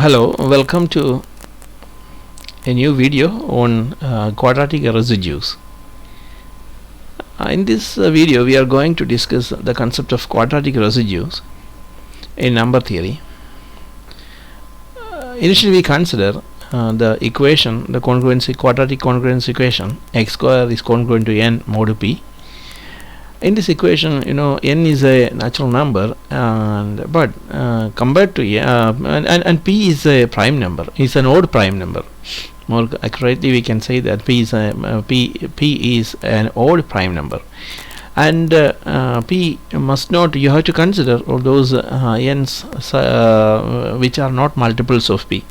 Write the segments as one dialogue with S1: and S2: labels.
S1: Hello, welcome to a new video on quadratic residues. In this video we are going to discuss the concept of quadratic residues in number theory. Initially we consider the equation, the quadratic congruence equation, x square is congruent to n mod p. In this equation, n is a natural number, but compared to and p is a prime number. It's an odd prime number. More accurately, we can say that p is an odd prime number, and p must not. You have to consider all those n's which are not multiples of p.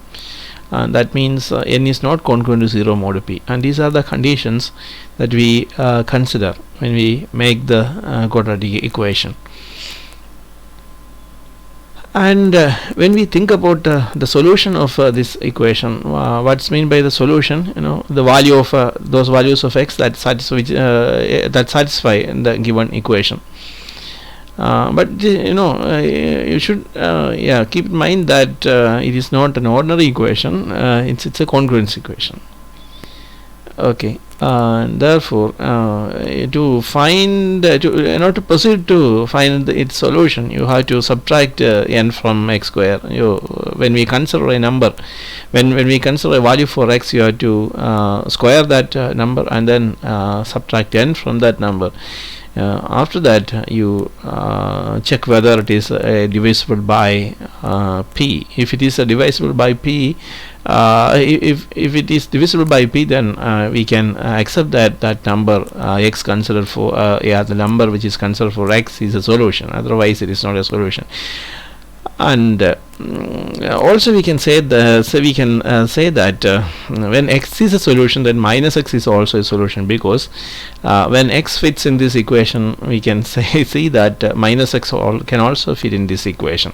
S1: That means n is not congruent to 0 mod p, and these are the conditions that we consider when we make the quadratic equation. And when we think about the solution of this equation, what's meant by the solution? The value of those values of x that satisfy the given equation. But you should keep in mind that it is not an ordinary equation. It's a congruence equation. Okay. Therefore, to proceed to find its solution, you have to subtract n from x square. When we consider a number, when we consider a value for x, you have to square that number and then subtract n from that number. After that, you check whether it is divisible by p. If it is divisible by p, if it is divisible by p, then we can accept that number x considered for the number which is considered for x is a solution. Otherwise, it is not a solution. And also we can say that when x is a solution, then minus x is also a solution, because when x fits in this equation, we can see that minus x can also fit in this equation.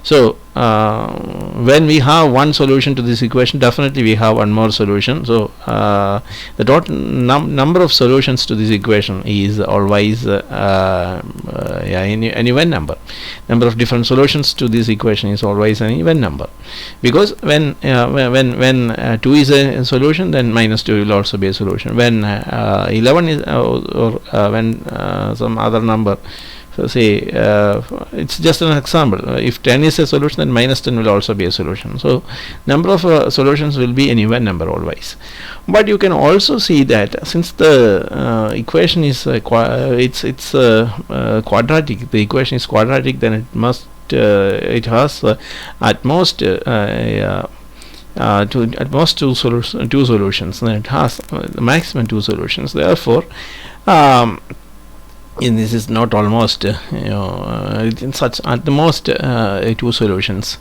S1: So when we have one solution to this equation, definitely we have one more solution. So the total number of solutions to this equation is always an even number. Number of different solutions to this equation is always an even number, because when 2 is a solution, then minus 2 will also be a solution. When 11 is when some other number, so say it's just an example. If 10 is a solution, then minus 10 will also be a solution. So number of solutions will be an even number always. But you can also see that since the equation is quadratic, the equation is quadratic, then it must it has at most two solutions. Then it has the maximum two solutions. Therefore, in this is not almost in such at the most two solutions.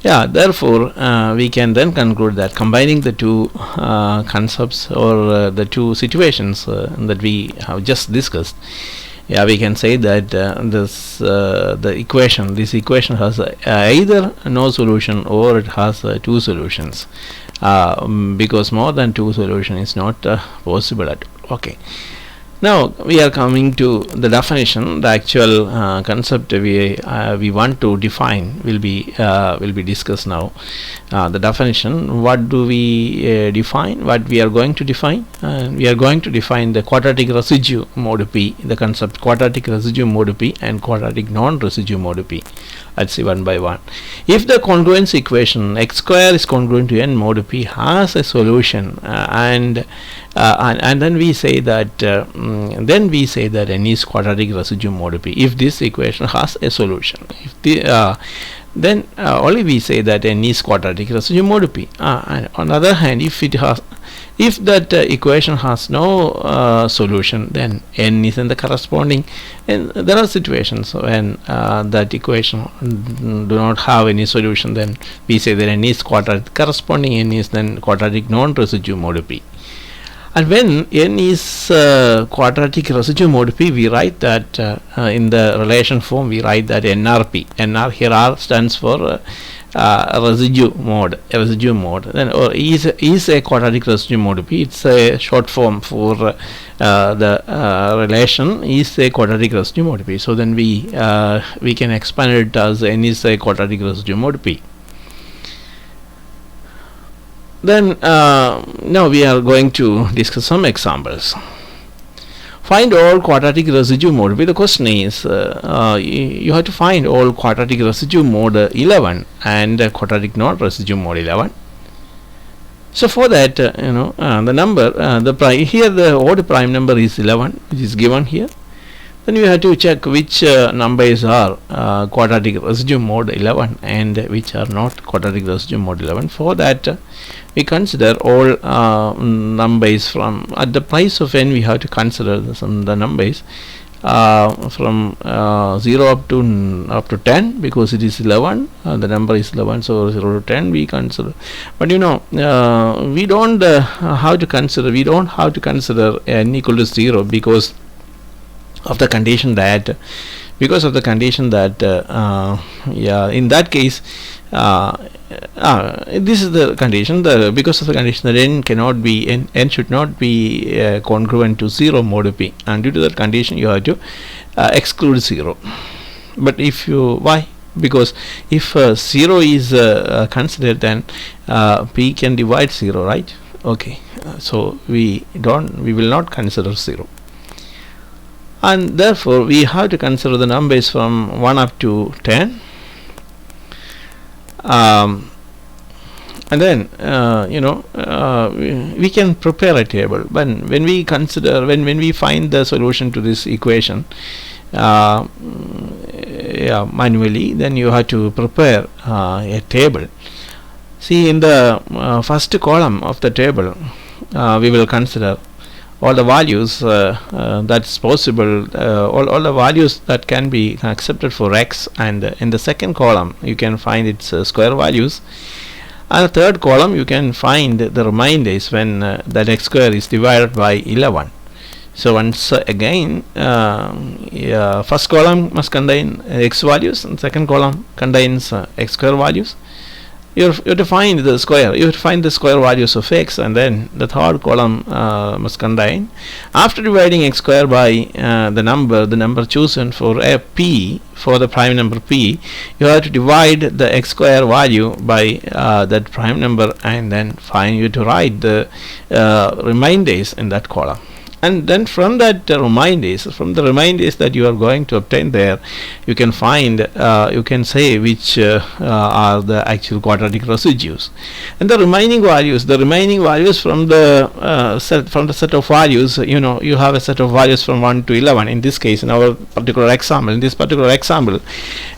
S1: Therefore we can then conclude that combining the two concepts or the two situations that we have just discussed, we can say that this equation has either no solution or it has two solutions, because more than two solutions is not possible at all. Okay. Now we are coming to the definition. The actual concept we want to define will be discussed now. The definition. What do we define? What we are going to define? We are going to define the quadratic residue mod p. The concept quadratic residue mod p and quadratic non-residue mod p. Let's see one by one. If the congruence equation x square is congruent to n mod p has a solution, and then we say that n is quadratic residue mod p. If this equation has a solution, then only we say that n is quadratic residue mod p. And on the other hand, if that equation has no solution, then n is in the corresponding. And there are situations when that equation do not have any solution. Then we say that n is quadratic. Corresponding n is then quadratic non-residue mod p. And when n is quadratic residue mod p, we write that in the relation form we write that nrp. nr here r stands for residue mode, then or is a quadratic residue mode p. It's a short form for the relation is a quadratic residue mode p. So then we can expand it as n is a quadratic residue mode p. Then now we are going to discuss some examples. Find all quadratic residue mode. The question is you have to find all quadratic residue mode 11 and quadratic non-residue mode 11. So for that, the number, here the odd prime number is 11, which is given here. Then you have to check which numbers are quadratic residue mode 11 and which are not quadratic residue mode 11. For that, we consider all numbers from at the place of n. We have to consider the numbers from 0 up to 10, because it is 11. The number is 11, so 0 to 10 we consider. But we don't have to consider. We don't have to consider n equal to 0 because of the condition that in that case this is the condition, because of the condition that n should not be congruent to 0 mod p, and due to that condition you have to exclude 0. But why? Because if 0 is considered, then p can divide 0, right? Okay, so we will not consider 0. And therefore we have to consider the numbers from 1 up to 10, and then we can prepare a table. When we consider when we find the solution to this equation manually, then you have to prepare a table. See, in the first column of the table we will consider all the values that's possible, all the values that can be accepted for x, and in the second column you can find its square values, and the third column you can find the remainders when that x square is divided by 11. So once again, first column must contain x values and second column contains x square values. You have to find the square. You have to find the square values of x, and then the third column must contain. After dividing x square by the number chosen for a p, for the prime number p, you have to divide the x square value by that prime number, and then you have to write the remainders in that column. And then from that remainders that you are going to obtain there, you can find, you can say which are the actual quadratic residues, and the remaining values from the set of values. You have a set of values from 1 to 11. In this case, in this particular example,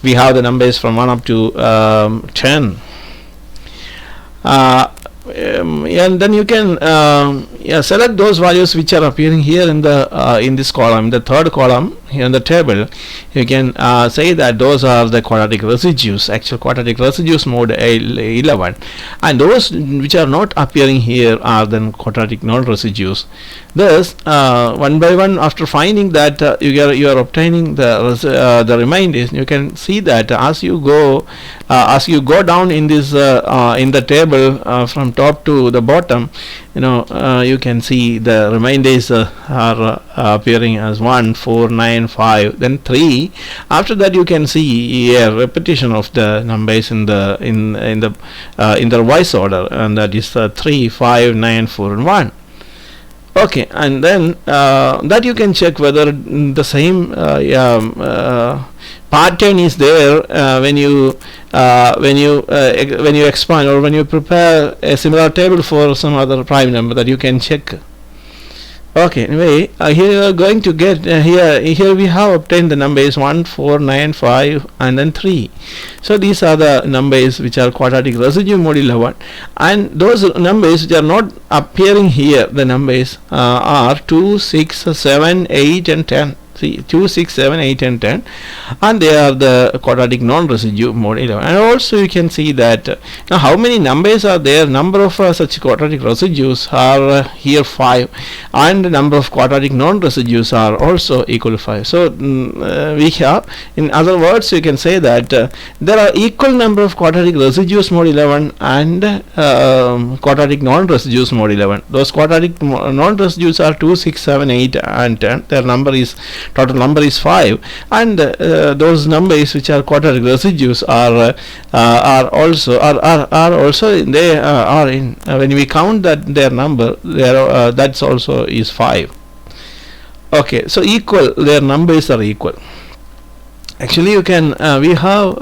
S1: we have the numbers from 1 up to 10. And then you can select those values which are appearing here in this column, the third column here in the table. You can say that those are the quadratic residues, actual quadratic residues mode 11, and those which are not appearing here are then quadratic non-residues. Thus, one by one, after finding that you are obtaining the remainders, you can see that as you go down in this in the table from top to the bottom, you can see the remainders are appearing as 1, 4, 9, 5, then 3. After that, you can see a repetition of the numbers in the reverse order, and that is 3, 5, 9, 4, and 1. Okay, and then that you can check whether the same pattern is there when you expand, or when you prepare a similar table for some other prime number, that you can check. Okay, anyway, here you are going to get here we have obtained the numbers 1, 4, 9, 5, and then 3. So these are the numbers which are quadratic residue mode 11, and those numbers which are not appearing here, the numbers are 2, 6, 7, 8, and 10. See, 2, 6, 7, 8, and 10, and they are the quadratic non-residue mode 11. And also you can see that now how many numbers are there. Number of such quadratic residues are here 5, and the number of quadratic non-residues are also equal to 5. So we have, in other words, you can say that there are equal number of quadratic residues mode 11 and quadratic non-residues mode 11. Those quadratic non-residues are 2, 6, 7, 8, and 10. Their number is total number is 5, and those numbers which are quadratic residues are also they are in when we count that their number, that's also is 5. Okay, so equal, their numbers are equal. Actually, you can we have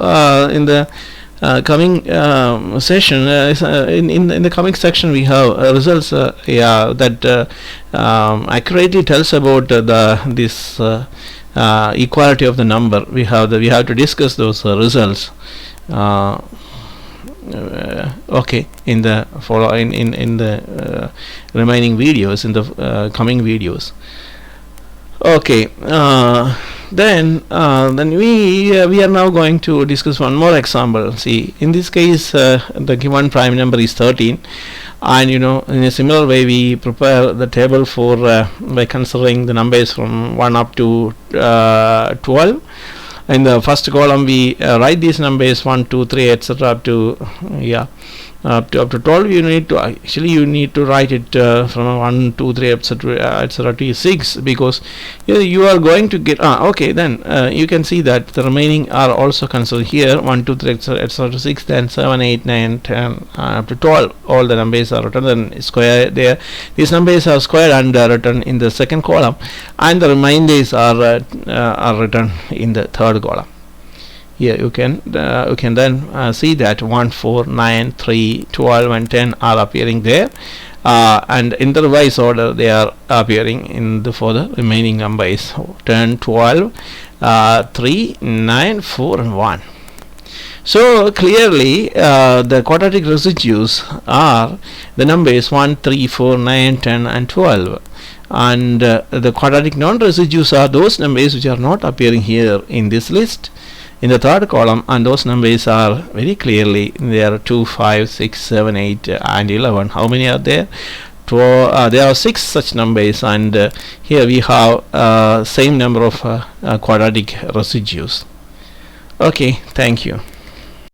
S1: in the coming session, in the coming section, we have results that accurately tells about this equality of the number. We have to discuss those results. Okay, in the in the remaining videos, in the coming videos. Okay, then we are now going to discuss one more example. See, in this case, the given prime number is 13, and in a similar way we prepare the table for by considering the numbers from 1 up to 12. In the first column we write these numbers 1, 2, 3, etc. up to up to 12. You need to write it from 1, 2, 3, etc. to 6, because you are going to get okay, then you can see that the remaining are also considered here, 1, 2, 3, etc. to 6, then 7, 8, 9, 10 up to 12. All the numbers are written, then square there. These numbers are squared and written in the second column, and the remainders are written in the third column. Here you can then see that 1, 4, 9, 3, 12 and 10 are appearing there, and in the reverse order they are appearing for the remaining numbers 10, 12, 3, 9, 4 and 1. So clearly the quadratic residues are the numbers 1, 3, 4, 9, 10 and 12, and the quadratic non-residues are those numbers which are not appearing here in this list in the third column, and those numbers are very clearly there: 2, 5, 6, 7, 8 and 11. How many are there? There are 6 such numbers, and here we have same number of quadratic residues. Okay, thank you.